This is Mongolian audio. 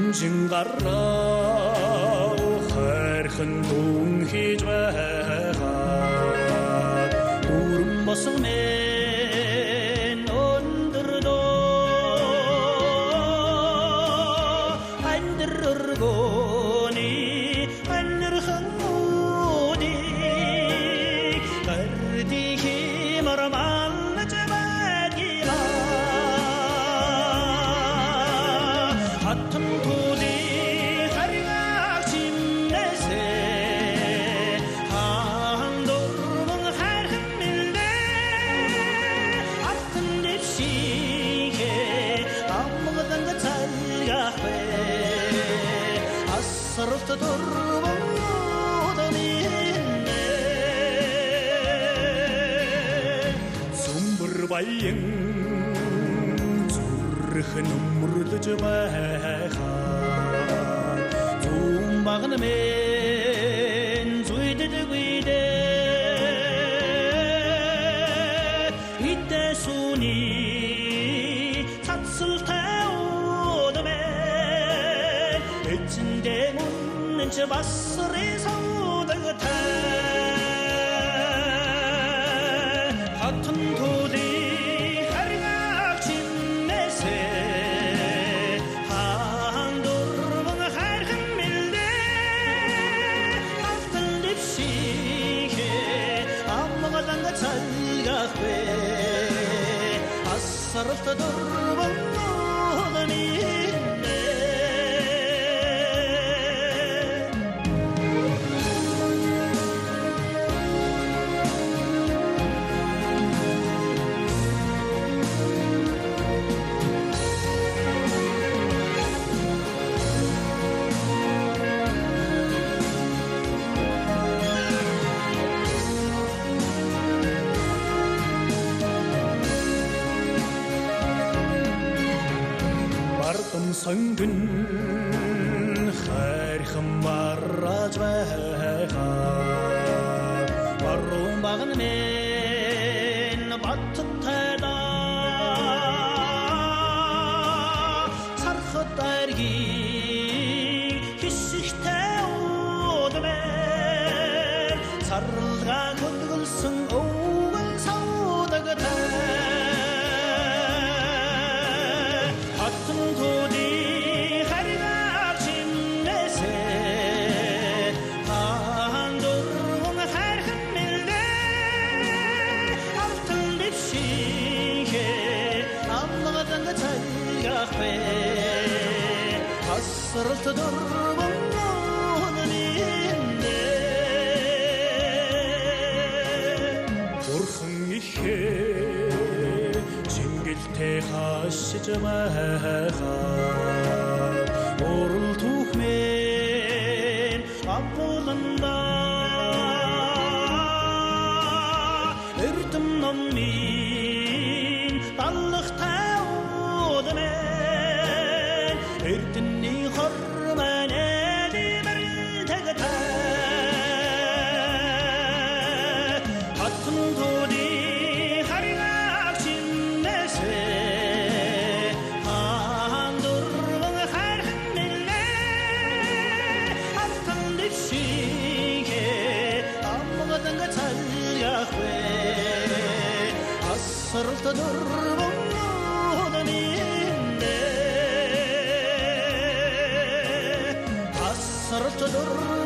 Инженгараа хайрхан дүн хийж байгаа дүрм босон мен өндөрдөө андэргөөний анэрхан үдик гардихи мармалж байгила хатан тули харигах чимнэсэ хандурмын хайрхан мэлдэ аттан дэвшигэ амгадан цалгах бэ асрт дурмын удалинэ сүмбэр баян зүрхэн өмөрлөж байгаа зүм багна мен зүйдэдгүйдэ итэсүни цацалтай удамэ эцэндэ мунч басры саудагтай хатан тули харигах чимнэсэ хандурмын хайрхан мэлдэ алтан дэвшигэ амгадан цалгах бэ асралт дурмын удалинэ бардам сонгон хайрхан марраж байгаа баруун багна мен баттайда сархат айрги хисихтэй удамэ сарлга хөдөлсөн өвгөн саудагтай хатан тули харигах чимнэсэ хандурмын хайрхан мэлдэ алтан дэвшигэ амгадан цалгах бэ асралт дурмын удалинэ бурхан ихээ жилтэй хашиж байгаа урал түүхмэн апуланда эрдэм номын талхтай удамэ эрдэнний хормэн эдэмэр тэгтэй хатан тули харигах чимнэсэ хандурмын хайрхан мэлдэ алтан дэвшигэ амгадан цалгах бэ асралт дурмын удалинэ асралт дурмын